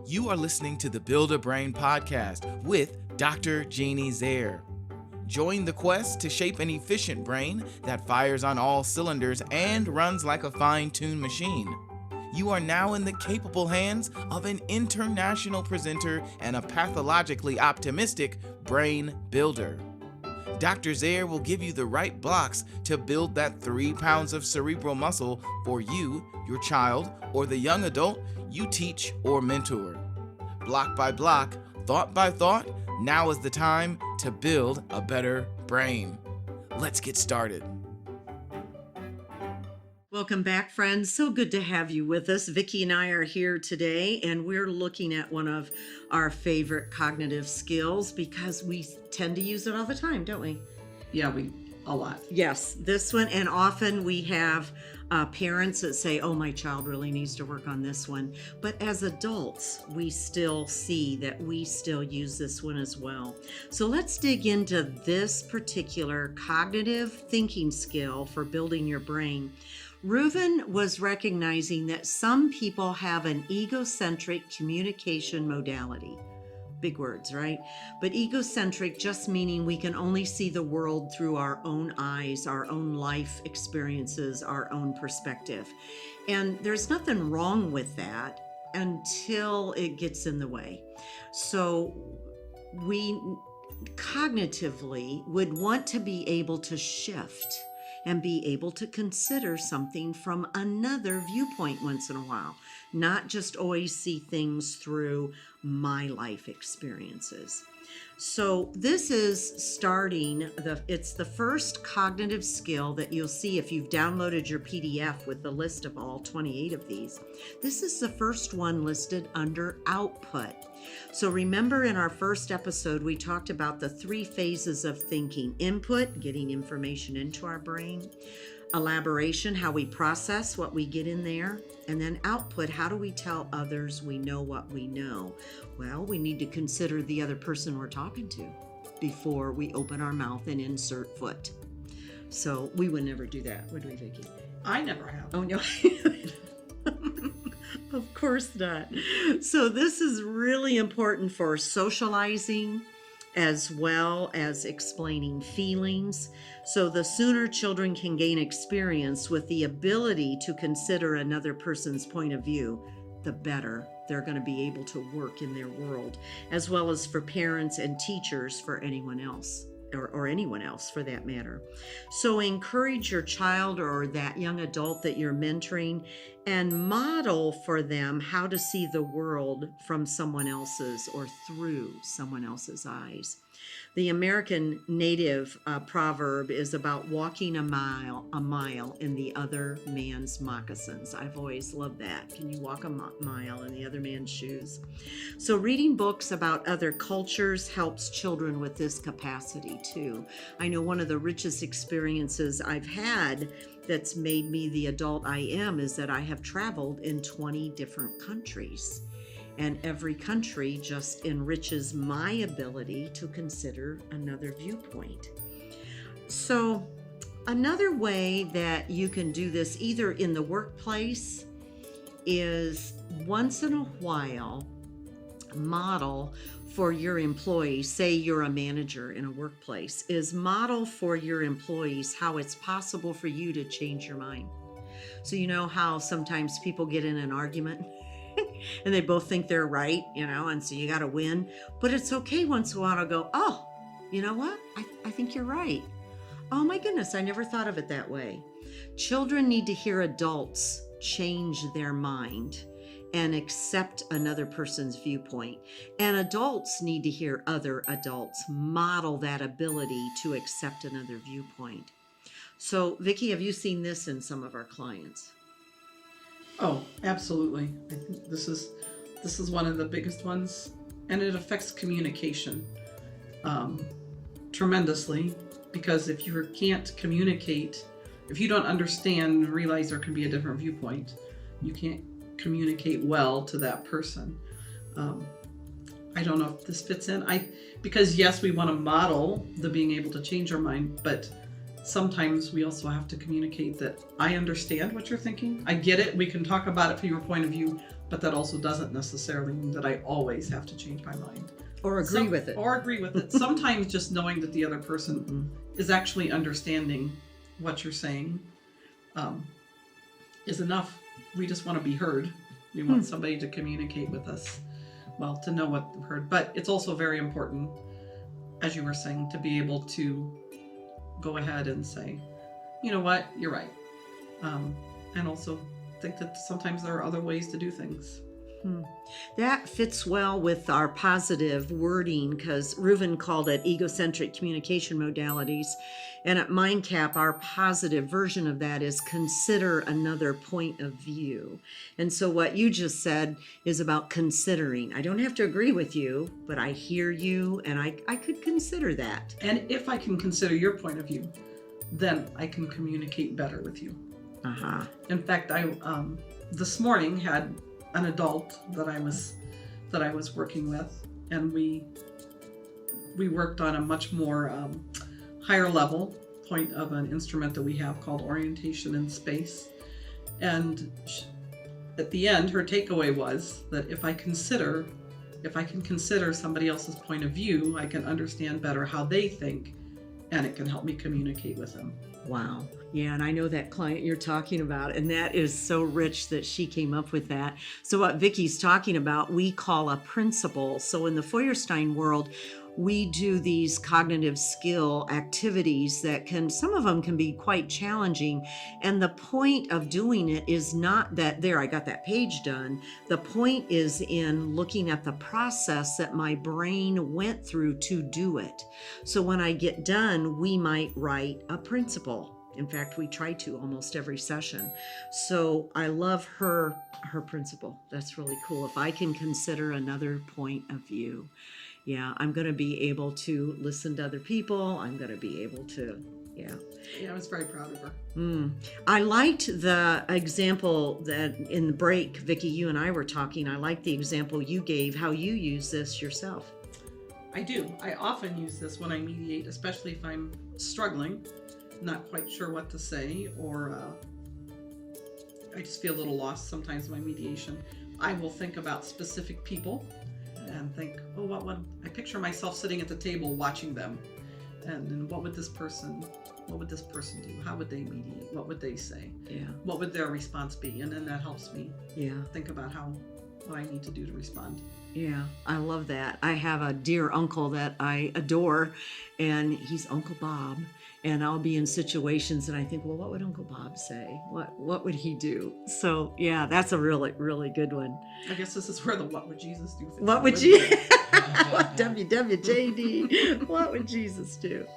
You are listening to the Build a Brain podcast with Dr. Jeanne Zehr. Join the quest to shape an efficient brain that fires on all cylinders and runs like a fine-tuned machine. You are now in the capable hands of an international presenter and a pathologically optimistic brain builder. Dr. Zehr will give you the right blocks to build that 3 pounds of cerebral muscle for you, your child, or the young adult you teach or mentor. Block by block, thought by thought, now is the time to build a better brain. Let's get started. Welcome back, friends. So good to have you with us. Vicki and I are here today, and we're looking at one of our favorite cognitive skills because we tend to use it all the time, don't we? Yeah, a lot. Yes, this one, and often we have parents that say, oh, my child really needs to work on this one. But as adults, we still see that we still use this one as well. So let's dig into this particular cognitive thinking skill for building your brain. Reuven was recognizing that some people have an ego-centric communication modality. Big words, right? But egocentric just meaning we can only see the world through our own eyes, our own life experiences, our own perspective. And there's nothing wrong with that until it gets in the way. So we cognitively would want to be able to shift and be able to consider something from another viewpoint once in a while, not just always see things through my life experiences. So this is it's the first cognitive skill that you'll see if you've downloaded your PDF with the list of all 28 of these. This is the first one listed under output. So remember in our first episode, we talked about the 3 phases of thinking: input, getting information into our brain; elaboration, how we process what we get in there; and then output, how do we tell others we know what we know? Well, we need to consider the other person we're talking to before we open our mouth and insert foot. So we would never do that, would we, Vicki? I never have. Oh, no. Of course not. So this is really important for socializing as well as explaining feelings. So the sooner children can gain experience with the ability to consider another person's point of view, the better they're going to be able to work in their world, as well as for parents and teachers, for anyone else. Or anyone else for that matter. So encourage your child or that young adult that you're mentoring and model for them how to see the world from someone else's or through someone else's eyes. The American native proverb is about walking a mile in the other man's moccasins. I've always loved that. Can you walk a mile in the other man's shoes? So reading books about other cultures helps children with this capacity too. I know one of the richest experiences I've had that's made me the adult I am is that I have traveled in 20 different countries. And every country just enriches my ability to consider another viewpoint. So another way that you can do this either in the workplace is once in a while model for your employees, say you're a manager in a workplace, is model for your employees how it's possible for you to change your mind. So you know how sometimes people get in an argument and they both think they're right, and so you got to win. But it's okay once in a while to go, oh, you know what? I think you're right. Oh my goodness, I never thought of it that way. Children need to hear adults change their mind and accept another person's viewpoint. And adults need to hear other adults model that ability to accept another viewpoint. So, Vicki, have you seen this in some of our clients? Oh, absolutely. I think this is one of the biggest ones, and it affects communication tremendously, because if you can't communicate, if you don't understand and realize there can be a different viewpoint, you can't communicate well to that person. I don't know if this fits in. Because yes, we want to model the being able to change our mind, but sometimes we also have to communicate that I understand what you're thinking. I get it. We can talk about it from your point of view, but that also doesn't necessarily mean that I always have to change my mind. Or agree with it. Or agree with it. Sometimes just knowing that the other person is actually understanding what you're saying is enough. We just want to be heard. We want somebody to communicate with us, well, to know what they've heard. But it's also very important, as you were saying, to be able to go ahead and say, you know what, you're right. And also think that sometimes there are other ways to do things. That fits well with our positive wording, because Reuven called it ego-centric communication modalities. And at MindCAP, our positive version of that is consider another point of view. And so what you just said is about considering. I don't have to agree with you, but I hear you, and I could consider that. And if I can consider your point of view, then I can communicate better with you. In fact, I this morning had an adult that I was working with, and we worked on a much more higher level point of an instrument that we have called orientation in space. And at the end, her takeaway was that if I can consider somebody else's point of view, I can understand better how they think, and it can help me communicate with them. Wow. Yeah, and I know that client you're talking about, and that is so rich that she came up with that. So what Vicky's talking about, we call a principle. So in the Feuerstein world, we do these cognitive skill activities that some of them can be quite challenging. And the point of doing it is not that, I got that page done. The point is in looking at the process that my brain went through to do it. So when I get done, we might write a principle. In fact, we try to almost every session. So I love her principle. That's really cool. If I can consider another point of view, yeah, I'm going to be able to listen to other people. I'm going to be able to, yeah, I was very proud of her. I liked the example that in the break, Vicki, you and I were talking. I liked the example you gave, how you use this yourself. I do. I often use this when I mediate, especially if I'm struggling, not quite sure what to say, or I just feel a little lost sometimes in my mediation. I will think about specific people and think, oh, what would I picture myself sitting at the table watching them, and what would this person do? How would they mediate? What would they say? Yeah. What would their response be? And then that helps me think about what I need to do to respond. Yeah, I love that. I have a dear uncle that I adore, and he's Uncle Bob. And I'll be in situations and I think, well, what would Uncle Bob say? What would he do? So yeah, that's a really, really good one. I guess this is where the what would Jesus do? What would you? WWJD. What would Jesus do?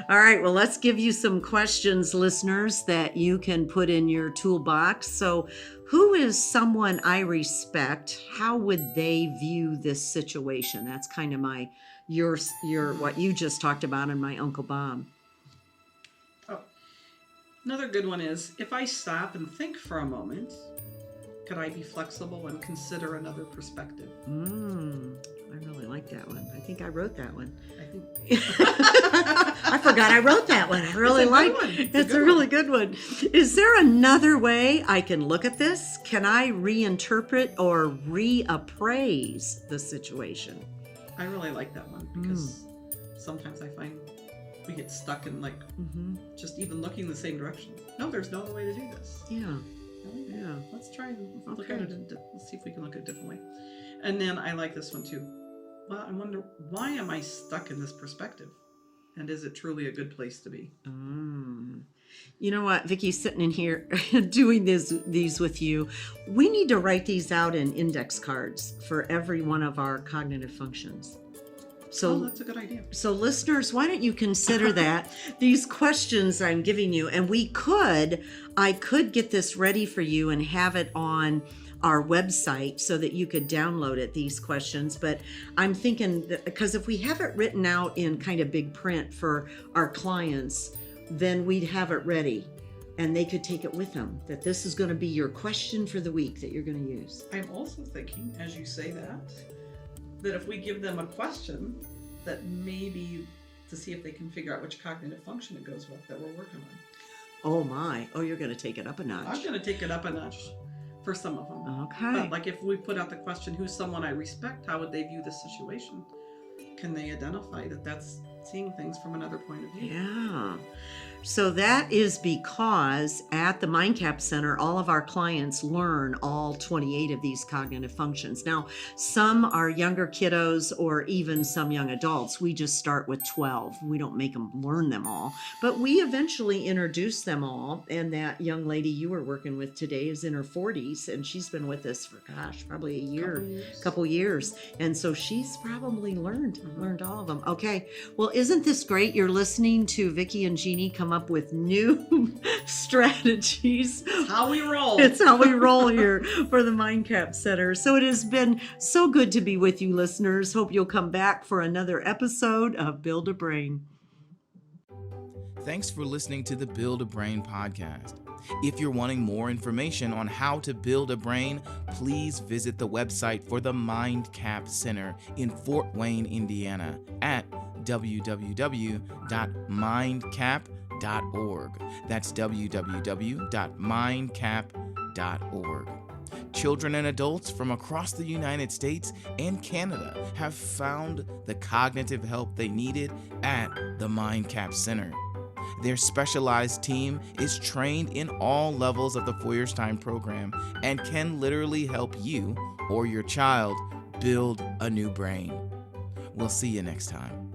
All right, well, let's give you some questions, listeners, that you can put in your toolbox. So who is someone I respect? How would they view this situation? That's kind of your what you just talked about in my Uncle Bob. Another good one is, if I stop and think for a moment, could I be flexible and consider another perspective? I really like that one. I think I wrote that one. I think I forgot I wrote that one. I really like it. It's a really good one. Is there another way I can look at this? Can I reinterpret or reappraise the situation? I really like that one, because sometimes I find we get stuck in just even looking the same direction. No, there's no other way to do this. Yeah. Yeah. Let's try and look at it. Let's see if we can look at it a different way. And then I like this one too. Well, I wonder, why am I stuck in this perspective? And is it truly a good place to be? You know what, Vicky's sitting in here doing these with you. We need to write these out in index cards for every one of our cognitive functions. So that's a good idea. So listeners, why don't you consider that? These questions I'm giving you, and I could get this ready for you and have it on our website so that you could download it, these questions. But I'm thinking that, because if we have it written out in kind of big print for our clients, then we'd have it ready and they could take it with them, that this is going to be your question for the week that you're going to use. I'm also thinking, as you say that if we give them a question that maybe to see if they can figure out which cognitive function it goes with that we're working on. Oh my. Oh, you're going to take it up a notch. I'm going to take it up a notch for some of them. Okay. But like if we put out the question, who's someone I respect, how would they view the situation? Can they identify that that's seeing things from another point of view? Yeah. So that is because at the MindCAP Center, all of our clients learn all 28 of these cognitive functions. Now, some are younger kiddos or even some young adults. We just start with 12. We don't make them learn them all, but we eventually introduce them all. And that young lady you were working with today is in her 40s, and she's been with us for, probably a year, couple years. And so she's probably learned all of them. Okay. Well, isn't this great? You're listening to Vicki and Jeannie come up with new strategies. It's how we roll. It's how we roll here for the MindCAP Center. So it has been so good to be with you, listeners. Hope you'll come back for another episode of Build a Brain. Thanks for listening to the Build a Brain podcast. If you're wanting more information on how to build a brain, please visit the website for the MindCAP Center in Fort Wayne, Indiana at www.mindcap.org. That's www.mindcap.org. Children and adults from across the United States and Canada have found the cognitive help they needed at the MindCAP Center. Their specialized team is trained in all levels of the Feuerstein program and can literally help you or your child build a new brain. We'll see you next time.